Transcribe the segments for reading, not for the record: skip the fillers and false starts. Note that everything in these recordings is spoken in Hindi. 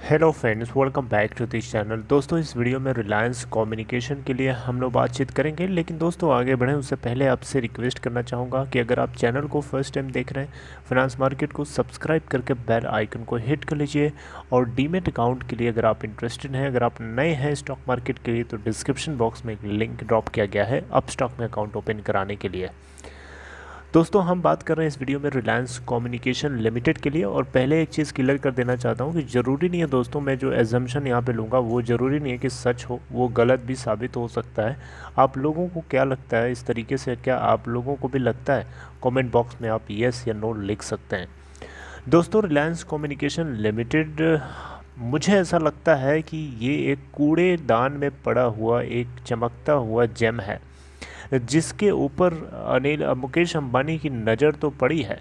Hello friends, welcome back to this channel. दोस्तों, इस वीडियो में रिलायंस कम्युनिकेशन के लिए हम लोग बातचीत करेंगे, लेकिन दोस्तों आगे बढ़ें उससे पहले आपसे रिक्वेस्ट करना चाहूँगा कि अगर आप चैनल को फर्स्ट टाइम देख रहे हैं, फाइनेंस मार्केट को सब्सक्राइब करके बेल आइकन को हिट कर लीजिए। और डीमेट अकाउंट के लिए अगर आप इंटरेस्टेड हैं, अगर आप नए हैं स्टॉक मार्केट के लिए, तो डिस्क्रिप्शन बॉक्स में एक लिंक ड्रॉप किया गया है अप स्टॉक में अकाउंट ओपन कराने के लिए। दोस्तों, हम बात कर रहे हैं इस वीडियो में रिलायंस कम्युनिकेशन लिमिटेड के लिए। और पहले एक चीज़ क्लियर कर देना चाहता हूं कि ज़रूरी नहीं है दोस्तों, मैं जो एजम्पशन यहां पे लूँगा वो ज़रूरी नहीं है कि सच हो, वो गलत भी साबित हो सकता है। आप लोगों को क्या लगता है इस तरीके से, क्या आप लोगों को भी लगता है? कमेंट बॉक्स में आप येस या नो लिख सकते हैं। दोस्तों, रिलायंस कम्युनिकेशन लिमिटेड, मुझे ऐसा लगता है कि ये एक कूड़ेदान में पड़ा हुआ एक चमकता हुआ जेम है, जिसके ऊपर मुकेश अंबानी की नज़र तो पड़ी है,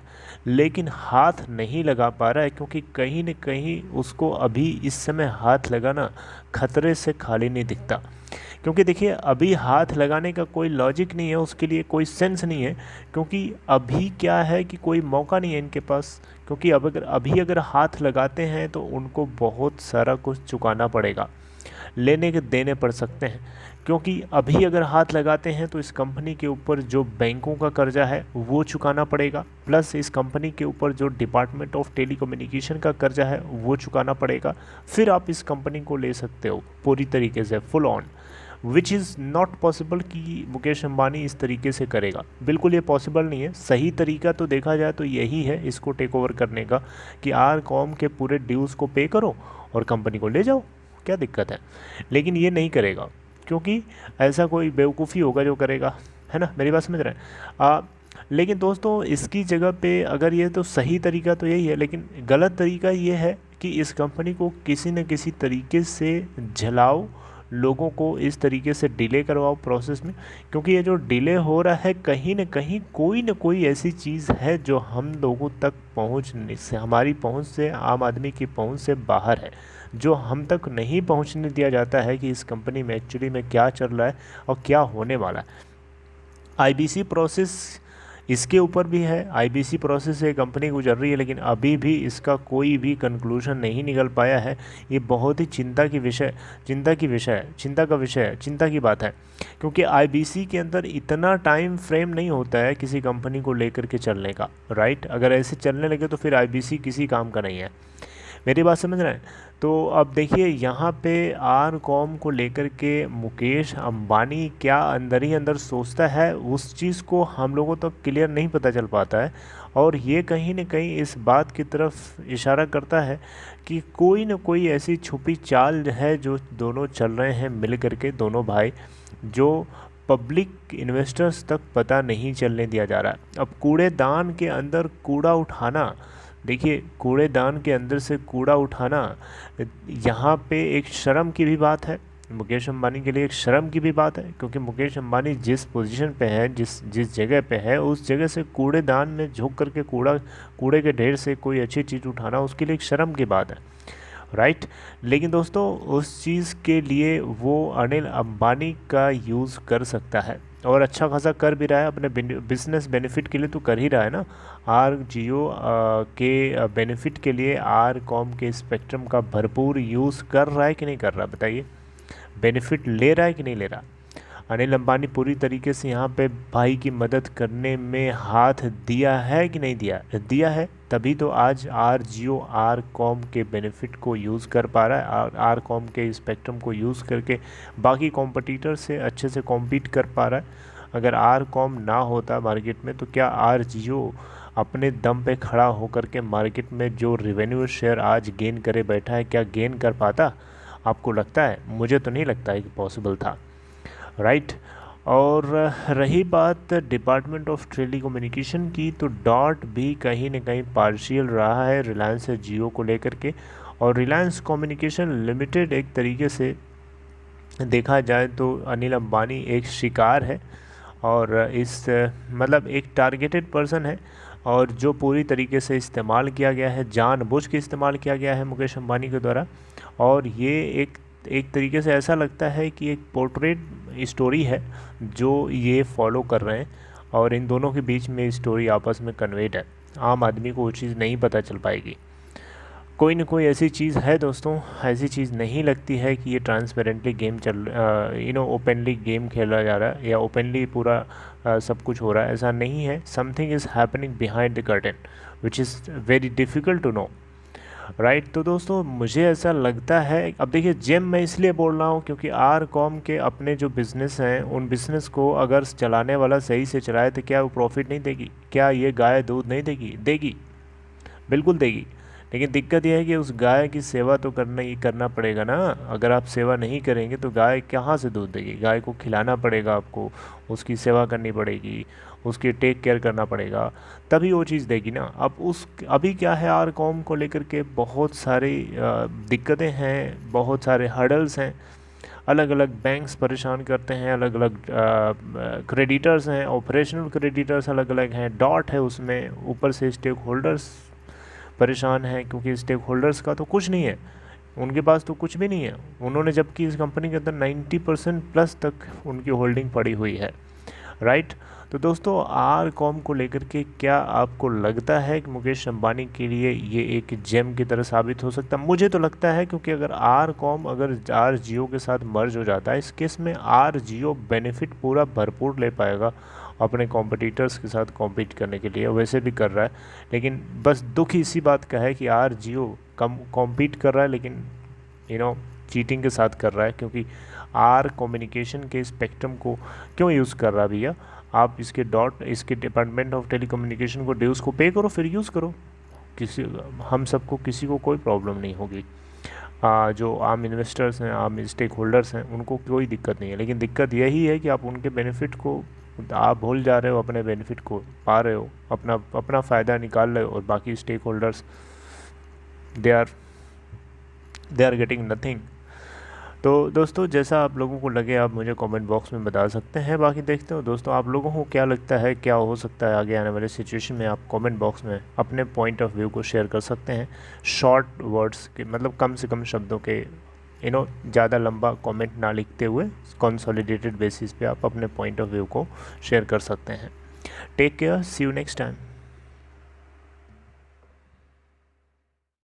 लेकिन हाथ नहीं लगा पा रहा है, क्योंकि कहीं न कहीं उसको अभी इस समय हाथ लगाना खतरे से खाली नहीं दिखता। क्योंकि देखिए, अभी हाथ लगाने का कोई लॉजिक नहीं है, उसके लिए कोई सेंस नहीं है, क्योंकि अभी क्या है कि कोई मौका नहीं है इनके पास। क्योंकि अब अगर हाथ लगाते हैं तो उनको बहुत सारा कुछ चुकाना पड़ेगा, लेने के देने पड़ सकते हैं। क्योंकि अभी अगर हाथ लगाते हैं तो इस कंपनी के ऊपर जो बैंकों का कर्जा है वो चुकाना पड़ेगा, प्लस इस कंपनी के ऊपर जो डिपार्टमेंट ऑफ टेलीकम्युनिकेशन का कर्जा है वो चुकाना पड़ेगा। फिर आप इस कंपनी को ले सकते हो पूरी तरीके से full on, which is not possible कि मुकेश अंबानी इस तरीके से करेगा। बिल्कुल ये पॉसिबल नहीं है। सही तरीका तो देखा जाए तो यही है इसको टेक ओवर करने का, कि आर कॉम के पूरे ड्यूज़ को पे करो और कंपनी को ले जाओ, क्या दिक्कत है। लेकिन ये नहीं करेगा, क्योंकि ऐसा कोई बेवकूफ़ी होगा जो करेगा, है ना। मेरी बात समझ रहे हैं? लेकिन दोस्तों, इसकी जगह पे अगर ये, तो सही तरीका तो यही है, लेकिन गलत तरीका ये है कि इस कंपनी को किसी न किसी तरीके से झलाओ, लोगों को इस तरीके से डिले करवाओ प्रोसेस में। क्योंकि ये जो डिले हो रहा है, कहीं न कहीं कोई न कोई ऐसी चीज़ है जो हम लोगों तक पहुंचने से, हमारी पहुंच से, आम आदमी की पहुंच से बाहर है, जो हम तक नहीं पहुंचने दिया जाता है कि इस कंपनी में एक्चुअली में क्या चल रहा है और क्या होने वाला है। आईबीसी प्रोसेस इसके ऊपर भी है। आईबीसी प्रोसेस से कंपनी गुजर रही है, लेकिन अभी भी इसका कोई भी कंक्लूजन नहीं निकल पाया है। ये बहुत ही चिंता का विषय है, चिंता की बात है। क्योंकि आईबीसी के अंदर इतना टाइम फ्रेम नहीं होता है किसी कंपनी को लेकर के चलने का, राइट। अगर ऐसे चलने लगे तो फिर आईबीसी किसी काम का नहीं है। मेरी बात समझ रहे हैं? तो अब देखिए, यहाँ पे आर कॉम को लेकर के मुकेश अंबानी क्या अंदर ही अंदर सोचता है, उस चीज़ को हम लोगों तक क्लियर नहीं पता चल पाता है। और ये कहीं न कहीं इस बात की तरफ इशारा करता है कि कोई न कोई ऐसी छुपी चाल है जो दोनों चल रहे हैं मिल करके, दोनों भाई, जो पब्लिक इन्वेस्टर्स तक पता नहीं चलने दिया जा रहा है। अब कूड़ेदान के अंदर कूड़ा उठाना, देखिए, कूड़ेदान के अंदर से कूड़ा उठाना यहाँ पे एक शर्म की भी बात है। मुकेश अंबानी के लिए एक शर्म की भी बात है, क्योंकि मुकेश अंबानी जिस पोजीशन पे है, जिस जगह पे है, उस जगह से कूड़ेदान में झुक करके कूड़े के ढेर से कोई अच्छी चीज़ उठाना उसके लिए एक शर्म की बात है, राइट। लेकिन दोस्तों, उस चीज़ के लिए वो अनिल अंबानी का यूज़ कर सकता है, और अच्छा खासा कर भी रहा है। अपने बिजनेस बेनिफिट के लिए तो कर ही रहा है ना। आर जियो के बेनिफिट के लिए आर कॉम के स्पेक्ट्रम का भरपूर यूज़ कर रहा है कि नहीं कर रहा, बताइए। बेनिफिट ले रहा है कि नहीं ले रहा? अनिल अंबानी पूरी तरीके से यहाँ पे भाई की मदद करने में हाथ दिया है कि नहीं दिया? दिया है, तभी तो आज आर जियो आर कॉम के बेनिफिट को यूज़ कर पा रहा है, आर कॉम के स्पेक्ट्रम को यूज़ करके बाकी कॉम्पिटिटर से अच्छे से कॉम्पीट कर पा रहा है। अगर आर कॉम ना होता मार्केट में, तो क्या आर जियो अपने दम पे खड़ा होकर के मार्केट में जो रेवेन्यू शेयर आज गेन करे बैठा है, क्या गेन कर पाता? आपको लगता है? मुझे तो नहीं लगता है कि पॉसिबल था, राइट। और रही बात डिपार्टमेंट ऑफ टेलीकम्युनिकेशन की, तो डॉट भी कहीं न कहीं पार्शियल रहा है रिलायंस जियो को लेकर के। और रिलायंस कम्युनिकेशन लिमिटेड एक तरीके से देखा जाए तो अनिल अंबानी एक शिकार है, और इस मतलब एक टारगेटेड पर्सन है, और जो पूरी तरीके से इस्तेमाल किया गया है, जानबूझ के इस्तेमाल किया गया है मुकेश अंबानी के द्वारा। और ये एक तरीके से ऐसा लगता है कि एक पोर्ट्रेट स्टोरी है जो ये फॉलो कर रहे हैं, और इन दोनों के बीच में स्टोरी आपस में कन्वेड है। आम आदमी को वो चीज़ नहीं पता चल पाएगी। कोई ना कोई ऐसी चीज़ है दोस्तों, ऐसी चीज़ नहीं लगती है कि ये ट्रांसपेरेंटली गेम ओपनली गेम खेला जा रहा है या ओपनली पूरा सब कुछ हो रहा है, ऐसा नहीं है। Something is happening behind the curtain which is very difficult to know, right. तो दोस्तों मुझे ऐसा लगता है, अब देखिए जेम मैं इसलिए बोल रहा हूँ क्योंकि आर कॉम के अपने जो बिज़नेस हैं उन बिज़नेस को अगर चलाने वाला सही से चलाए तो क्या वो प्रॉफिट नहीं देगी? क्या ये गाय दूध नहीं देगी? देगी, बिल्कुल देगी। लेकिन दिक्कत यह है कि उस गाय की सेवा तो करना पड़ेगा ना। अगर आप सेवा नहीं करेंगे तो गाय कहाँ से दूध देगी? गाय को खिलाना पड़ेगा आपको, उसकी सेवा करनी पड़ेगी, उसकी टेक केयर करना पड़ेगा, तभी वो चीज़ देगी ना। अब अभी क्या है, आर कॉम को लेकर के बहुत सारी दिक्कतें हैं, बहुत सारे हर्डल्स हैं। अलग अलग बैंक्स परेशान करते हैं, अलग अलग क्रेडिटर्स हैं, ऑपरेशनल क्रेडिटर्स अलग अलग हैं, डॉट है उसमें, ऊपर से स्टेक होल्डर्स परेशान हैं क्योंकि स्टेक होल्डर्स का तो कुछ नहीं है, उनके पास तो कुछ भी नहीं है। उन्होंने जबकि इस कंपनी के अंदर 90% प्लस तक उनकी होल्डिंग पड़ी हुई है, राइट। तो दोस्तों आर कॉम को लेकर के क्या आपको लगता है कि मुकेश अंबानी के लिए ये एक जेम की तरह साबित हो सकता है? मुझे तो लगता है, क्योंकि अगर आर कॉम अगर आर जियो के साथ मर्ज हो जाता है, इस केस में आर जियो बेनिफिट पूरा भरपूर ले पाएगा अपने कॉम्पिटिटर्स के साथ कॉम्पीट करने के लिए, वैसे भी कर रहा है। लेकिन बस दुख इसी बात का है कि आर जियो कम कॉम्पीट कर रहा है, लेकिन चीटिंग के साथ कर रहा है, क्योंकि आर कम्युनिकेशन के स्पेक्ट्रम को क्यों यूज़ कर रहा है भैया? आप इसके डिपार्टमेंट ऑफ टेलीकम्युनिकेशन को ड्यूज़ को पे करो, फिर यूज़ करो। हम सबको किसी को कोई प्रॉब्लम नहीं होगी। जो आम इन्वेस्टर्स हैं, आम स्टेक होल्डर्स हैं, उनको कोई दिक्कत नहीं है। लेकिन दिक्कत यही है कि आप उनके बेनिफिट को आप भूल जा रहे हो, अपने बेनिफिट को पा रहे हो, अपना अपना फ़ायदा निकाल रहे हो, और बाकी stakeholders they are getting nothing. तो दोस्तों जैसा आप लोगों को लगे आप मुझे कमेंट बॉक्स में बता सकते हैं। बाकी देखते हो दोस्तों आप लोगों को क्या लगता है, क्या हो सकता है आगे आने वाले सिचुएशन में। आप कमेंट बॉक्स में अपने पॉइंट ऑफ व्यू को शेयर कर सकते हैं, शॉर्ट वर्ड्स के, मतलब कम से कम शब्दों के, ज़्यादा लंबा कमेंट ना लिखते हुए कंसोलिडेटेड बेसिस पे आप अपने पॉइंट ऑफ व्यू को शेयर कर सकते हैं। Take care, see you next time.